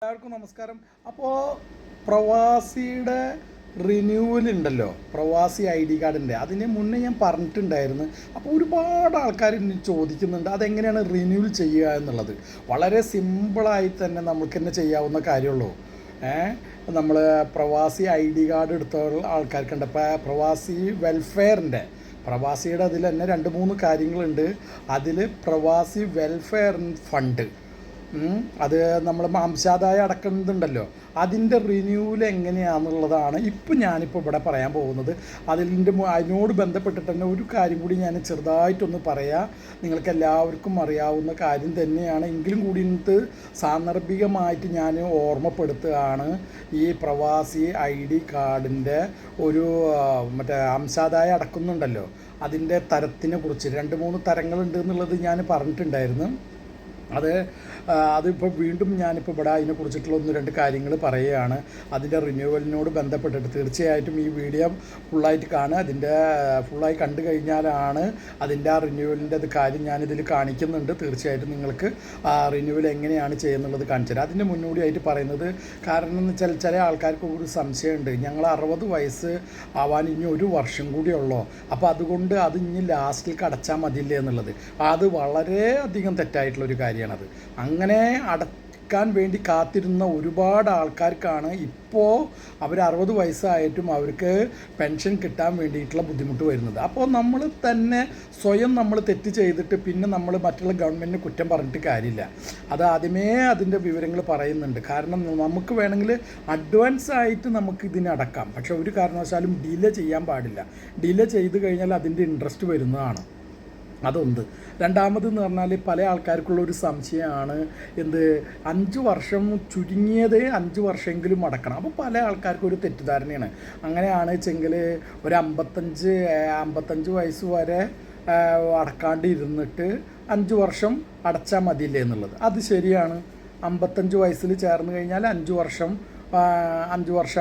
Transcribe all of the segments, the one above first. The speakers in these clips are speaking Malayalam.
എല്ലാവർക്കും നമസ്കാരം. അപ്പോൾ പ്രവാസിയുടെ റിന്യൂവൽ ഉണ്ടല്ലോ, പ്രവാസി ID കാർഡിൻ്റെ, അതിന് മുന്നേ ഞാൻ പറഞ്ഞിട്ടുണ്ടായിരുന്നു. അപ്പോൾ ഒരുപാട് ആൾക്കാർ ഇനി ചോദിക്കുന്നുണ്ട് അതെങ്ങനെയാണ് റിന്യൂവൽ ചെയ്യുക എന്നുള്ളത്. വളരെ സിമ്പിളായി തന്നെ നമുക്ക് തന്നെ ചെയ്യാവുന്ന കാര്യമുള്ളൂ. നമ്മൾ പ്രവാസി ID കാർഡ് എടുത്ത ആൾക്കാർക്കുണ്ട്. ഇപ്പോൾ പ്രവാസി വെൽഫെയറിൻ്റെ, പ്രവാസിയുടെ അതിൽ തന്നെ 2-3 കാര്യങ്ങളുണ്ട്. അതിൽ പ്രവാസി വെൽഫെയർ ഫണ്ട്, അത് നമ്മൾ അംശാദായം അടക്കുന്നതുണ്ടല്ലോ, അതിൻ്റെ റിന്യൂവൽ എങ്ങനെയാണെന്നുള്ളതാണ് ഞാനിപ്പോൾ ഇവിടെ പറയാൻ പോകുന്നത്. അതിനോട് ബന്ധപ്പെട്ടിട്ട് തന്നെ ഒരു കാര്യം കൂടി ഞാൻ ചെറുതായിട്ടൊന്ന് പറയാം. നിങ്ങൾക്ക് എല്ലാവർക്കും അറിയാവുന്ന കാര്യം തന്നെയാണ്, എങ്കിലും കൂടി സാന്ദർഭികമായിട്ട് ഞാൻ ഓർമ്മപ്പെടുത്തുകയാണ്. ഈ പ്രവാസി ID കാർഡിൻ്റെ ഒരു അംശാദായം അടക്കുന്നുണ്ടല്ലോ, അതിൻ്റെ തരത്തിനെ കുറിച്ച് 2-3 തരങ്ങളുണ്ട് എന്നുള്ളത് ഞാൻ പറഞ്ഞിട്ടുണ്ടായിരുന്നു. അതിപ്പോൾ വീണ്ടും ഞാനിപ്പോൾ ഇവിടെ അതിനെക്കുറിച്ചിട്ടുള്ള 1-2 കാര്യങ്ങൾ പറയുകയാണ്. അതിൻ്റെ റിന്യൂവലിനോട് ബന്ധപ്പെട്ടിട്ട് തീർച്ചയായിട്ടും ഈ വീഡിയോ ഫുള്ളായിട്ട് കാണുക. അതിൻ്റെ ഫുള്ളായി കണ്ടു കഴിഞ്ഞാലാണ് അതിൻ്റെ ആ റിന്യൂവലിൻ്റെ കാര്യം ഞാനിതിൽ കാണിക്കുന്നുണ്ട്. തീർച്ചയായിട്ടും നിങ്ങൾക്ക് ആ റിന്യൂവൽ എങ്ങനെയാണ് ചെയ്യുന്നുള്ളത് കാണിച്ചു തരാം. അതിൻ്റെ മുന്നോടിയായിട്ട് പറയുന്നത്, കാരണം എന്ന് വെച്ചാൽ ചില ആൾക്കാർക്ക് ഒരു സംശയമുണ്ട്, ഞങ്ങൾ 60 വയസ്സ് ആവാൻ ഇനി 1 വർഷം കൂടി ഉള്ളോ, അപ്പോൾ അതുകൊണ്ട് അത് ഇനി ലാസ്റ്റിലേക്ക് അടച്ചാൽ മതിയില്ലേ എന്നുള്ളത്. അത് വളരെയധികം തെറ്റായിട്ടുള്ളൊരു കാര്യമാണത്. അങ്ങനെ അടക്കാൻ വേണ്ടി കാത്തിരുന്ന ഒരുപാട് ആൾക്കാർക്കാണ് ഇപ്പോൾ അവർ 60 വയസ്സായിട്ടും അവർക്ക് പെൻഷൻ കിട്ടാൻ വേണ്ടിയിട്ടുള്ള ബുദ്ധിമുട്ട് വരുന്നത്. അപ്പോൾ നമ്മൾ തന്നെ സ്വയം തെറ്റ് ചെയ്തിട്ട് പിന്നെ നമ്മൾ മറ്റുള്ള ഗവൺമെൻറ്റിന് കുറ്റം പറഞ്ഞിട്ട് കാര്യമില്ല. അത് ആദ്യമേ അതിൻ്റെ വിവരങ്ങൾ പറയുന്നുണ്ട്. കാരണം നമുക്ക് വേണമെങ്കിൽ അഡ്വാൻസ് ആയിട്ട് നമുക്ക് ഇതിന് അടക്കാം, പക്ഷേ ഒരു കാരണവശാലും ഡിലേ ചെയ്യാൻ പാടില്ല. ഡിലേ ചെയ്ത് കഴിഞ്ഞാൽ അതിൻ്റെ ഇൻട്രസ്റ്റ് വരുന്നതാണ്. അതൊന്ന്. രണ്ടാമതെന്ന് പറഞ്ഞാൽ പല ആൾക്കാർക്കുള്ളൊരു സംശയമാണ്, 5 വർഷം, ചുരുങ്ങിയത് 5 വർഷമെങ്കിലും അടക്കണം. അപ്പോൾ പല ആൾക്കാർക്കും ഒരു തെറ്റിദ്ധാരണയാണ്. അങ്ങനെയാണ് വെച്ചെങ്കിൽ ഒരു 55 വയസ്സ് വരെ അടക്കാണ്ട് ഇരുന്നിട്ട് 5 വർഷം അടച്ചാൽ മതിയില്ലേ എന്നുള്ളത്. അത് ശരിയാണ്. 55 വയസ്സിൽ ചേർന്ന് കഴിഞ്ഞാൽ 5 വർഷം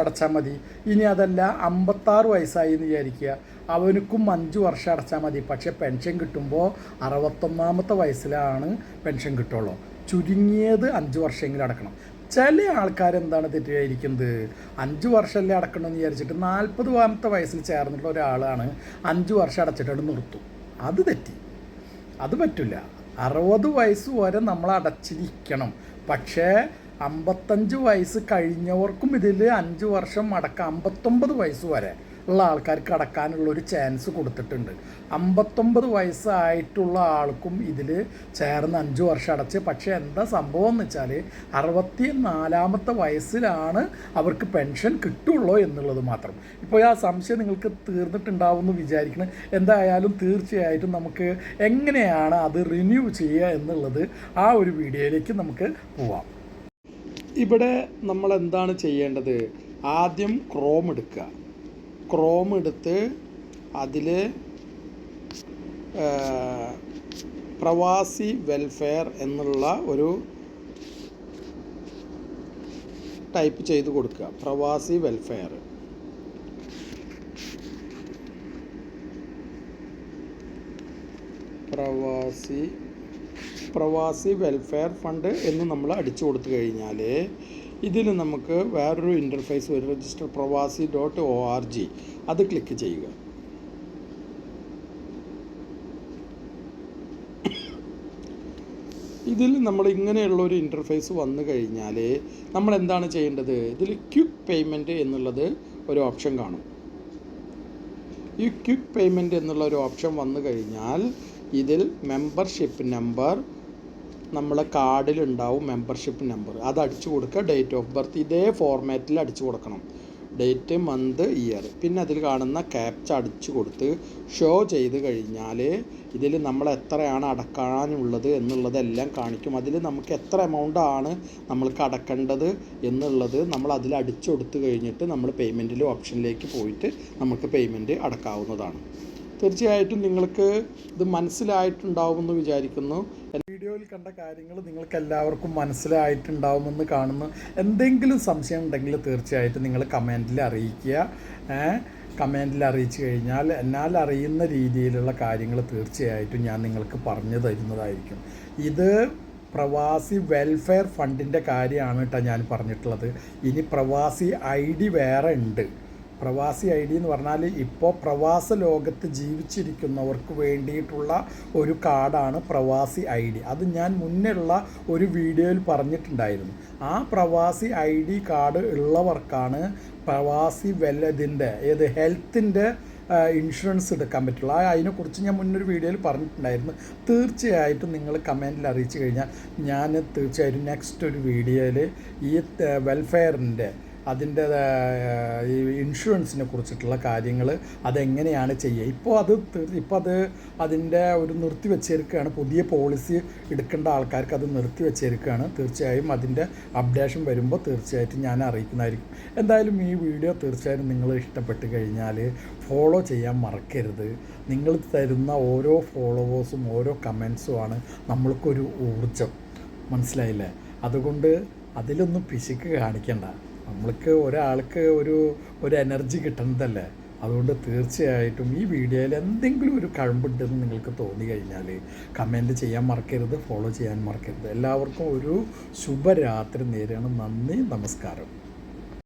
അടച്ചാൽ മതി. ഇനി അതല്ല 56 വയസ്സായി എന്ന് വിചാരിക്കുക, അവനക്കും 5 വർഷം അടച്ചാൽ മതി. പക്ഷേ പെൻഷൻ കിട്ടുമ്പോൾ 61ാമത്തെ വയസ്സിലാണ് പെൻഷൻ കിട്ടുള്ളൂ. ചുരുങ്ങിയത് 5 വർഷമെങ്കിലും അടക്കണം. ചില ആൾക്കാർ എന്താണ് തെറ്റിദ്ധരിക്കുന്നത്, 5 വർഷമല്ലേ അടക്കണമെന്ന് വിചാരിച്ചിട്ട് 40ാമത്തെ വയസ്സിൽ ചേർന്നിട്ടുള്ള ഒരാളാണ് 5 വർഷം അടച്ചിട്ട് നിർത്തും. അത് തെറ്റി, അത് പറ്റില്ല. 60 വയസ്സ് വരെ നമ്മൾ അടച്ചിരിക്കണം. പക്ഷേ 55 വയസ്സ് കഴിഞ്ഞവർക്കും ഇതിൽ 5 വർഷം അടക്കാം. 59 വയസ്സ് വരെ ഉള്ള ആൾക്കാർക്ക് അടക്കാനുള്ളൊരു ചാൻസ് കൊടുത്തിട്ടുണ്ട്. 59 വയസ്സായിട്ടുള്ള ആൾക്കും ഇതിൽ ചേർന്ന് 5 വർഷം അടച്ച്. പക്ഷേ എന്താ സംഭവം എന്ന് വെച്ചാൽ 64ാമത്തെ വയസ്സിലാണ് അവർക്ക് പെൻഷൻ കിട്ടുള്ളൂ എന്നുള്ളത് മാത്രം. ഇപ്പോൾ ആ സംശയം നിങ്ങൾക്ക് തീർന്നിട്ടുണ്ടാവുമെന്ന് വിചാരിക്കണം. എന്തായാലും തീർച്ചയായിട്ടും നമുക്ക് എങ്ങനെയാണ് അത് റിന്യൂ ചെയ്യുക എന്നുള്ളത് ആ ഒരു വീഡിയോയിലേക്ക് നമുക്ക് പോവാം. ഇവിടെ നമ്മൾ എന്താണ് ചെയ്യേണ്ടത്, ആദ്യം ക്രോം എടുക്കുക. ക്രോം എടുത്ത് അതിൽ പ്രവാസി വെൽഫെയർ എന്നുള്ള ഒരു ടൈപ്പ് ചെയ്ത് കൊടുക്കുക. പ്രവാസി വെൽഫെയർ, പ്രവാസി വെൽഫെയർ ഫണ്ട് എന്ന് നമ്മൾ അടിച്ചു കൊടുത്തു കഴിഞ്ഞാൽ ഇതിൽ നമുക്ക് വേറൊരു ഇൻ്റർഫേസ് വരും, രജിസ്റ്റർ പ്രവാസി.org. അത് ക്ലിക്ക് ചെയ്യുക. ഇതിൽ നമ്മൾ ഇങ്ങനെയുള്ളൊരു ഇൻ്റർഫേസ് വന്നു കഴിഞ്ഞാൽ നമ്മൾ എന്താണ് ചെയ്യേണ്ടത്, ഇതിൽ ക്വിക്ക് പേയ്മെൻറ്റ് എന്നുള്ളത് ഒരു ഓപ്ഷൻ കാണും. ഈ ക്വിക്ക് പേയ്മെൻറ്റ് എന്നുള്ള ഒരു ഓപ്ഷൻ വന്നു കഴിഞ്ഞാൽ ഇതിൽ മെമ്പർഷിപ്പ് നമ്പർ, നമ്മളെ കാർഡിലുണ്ടാവും മെമ്പർഷിപ്പ് നമ്പർ, അത് അടിച്ചു കൊടുക്കുക. ഡേറ്റ് ഓഫ് ബർത്ത് ഇതേ ഫോർമാറ്റിൽ അടിച്ചു കൊടുക്കണം, ഡേറ്റ്, മന്ത്, ഇയർ. പിന്നെ അതിൽ കാണുന്ന ക്യാപ്ച അടിച്ചു കൊടുത്ത് ഷോ ചെയ്ത് കഴിഞ്ഞാൽ ഇതിൽ നമ്മൾ എത്രയാണ് അടക്കാനുള്ളത് എന്നുള്ളതെല്ലാം കാണിക്കും. അതിൽ നമുക്ക് എത്ര എമൗണ്ടാണ് നമ്മൾക്ക് അടക്കേണ്ടത് എന്നുള്ളത് നമ്മൾ അതിൽ അടിച്ചു കൊടുത്ത് കഴിഞ്ഞിട്ട് നമ്മൾ പേയ്മെൻറ്റിൽ ഓപ്ഷനിലേക്ക് പോയിട്ട് നമുക്ക് പേയ്മെൻറ്റ് അടക്കാവുന്നതാണ്. തീർച്ചയായിട്ടും നിങ്ങൾക്ക് ഇത് മനസ്സിലായിട്ടുണ്ടാവുമെന്ന് വിചാരിക്കുന്നു. വീഡിയോയിൽ കണ്ട കാര്യങ്ങൾ നിങ്ങൾക്ക് എല്ലാവർക്കും മനസ്സിലായിട്ടുണ്ടാവുമെന്ന് കാണുന്നു. എന്തെങ്കിലും സംശയം ഉണ്ടെങ്കിൽ തീർച്ചയായിട്ടും നിങ്ങൾ കമൻറ്റിൽ അറിയിക്കുക. കമൻറ്റിൽ അറിയിച്ചു കഴിഞ്ഞാൽ എന്നാൽ അറിയുന്ന രീതിയിലുള്ള കാര്യങ്ങൾ തീർച്ചയായിട്ടും ഞാൻ നിങ്ങൾക്ക് പറഞ്ഞു തരുന്നതായിരിക്കും. ഇത് പ്രവാസി വെൽഫെയർ ഫണ്ടിൻ്റെ കാര്യമാണ് കേട്ടോ ഞാൻ പറഞ്ഞിട്ടുള്ളത്. ഇനി പ്രവാസി ID വേറെ ഉണ്ട്. പ്രവാസി ID എന്ന് പറഞ്ഞാൽ ഇപ്പോൾ പ്രവാസ ലോകത്ത് ജീവിച്ചിരിക്കുന്നവർക്ക് വേണ്ടിയിട്ടുള്ള ഒരു കാർഡാണ് പ്രവാസി ID. അത് ഞാൻ മുന്നേയുള്ള ഒരു വീഡിയോയിൽ പറഞ്ഞിട്ടുണ്ടായിരുന്നു. ആ പ്രവാസി ID കാർഡ് ഉള്ളവർക്കാണ് പ്രവാസി ഇതിൻ്റെ ഹെൽത്തിൻ്റെ ഇൻഷുറൻസ് എടുക്കാൻ പറ്റുള്ളൂ. അതിനെക്കുറിച്ച് ഞാൻ മുന്നൊരു വീഡിയോയിൽ പറഞ്ഞിട്ടുണ്ടായിരുന്നു. തീർച്ചയായിട്ടും നിങ്ങൾ കമൻറ്റിൽ അറിയിച്ചു കഴിഞ്ഞാൽ ഞാൻ തീർച്ചയായിട്ടും നെക്സ്റ്റ് ഒരു വീഡിയോയിൽ ഈ വെൽഫെയറിൻ്റെ അതിൻ്റെ ഈ ഇൻഷുറൻസിനെ കുറിച്ചിട്ടുള്ള കാര്യങ്ങൾ അതെങ്ങനെയാണ് ചെയ്യുക. ഇപ്പോൾ അത് അതിൻ്റെ ഒരു നിർത്തി വെച്ചിരിക്കുകയാണ്. പുതിയ പോളിസി എടുക്കേണ്ട ആൾക്കാർക്ക് അത് നിർത്തി വെച്ചിരിക്കുകയാണ്. തീർച്ചയായും അതിൻ്റെ അപ്ഡേഷൻ വരുമ്പോൾ തീർച്ചയായിട്ടും ഞാൻ അറിയിക്കുന്നതായിരിക്കും. എന്തായാലും ഈ വീഡിയോ തീർച്ചയായും നിങ്ങൾ ഇഷ്ടപ്പെട്ട് കഴിഞ്ഞാൽ ഫോളോ ചെയ്യാൻ മറക്കരുത്. നിങ്ങൾ തരുന്ന ഓരോ ഫോളോവേഴ്സും ഓരോ കമൻസുമാണ് നമ്മൾക്കൊരു ഊർജം, മനസ്സിലായില്ലേ? അതുകൊണ്ട് അതിലൊന്നും പിശുക്ക് കാണിക്കണ്ട. നമ്മൾക്ക് ഒരാൾക്ക് ഒരു എനർജി കിട്ടുന്നതല്ലേ. അതുകൊണ്ട് തീർച്ചയായിട്ടും ഈ വീഡിയോയിൽ എന്തെങ്കിലും ഒരു കഴമ്പുണ്ടെന്ന് നിങ്ങൾക്ക് തോന്നി കഴിഞ്ഞാൽ കമൻറ്റ് ചെയ്യാൻ മറക്കരുത്, ഫോളോ ചെയ്യാൻ മറക്കരുത്. എല്ലാവർക്കും ഒരു ശുഭരാത്രി നേരെയാണ്. നന്ദി, നമസ്കാരം.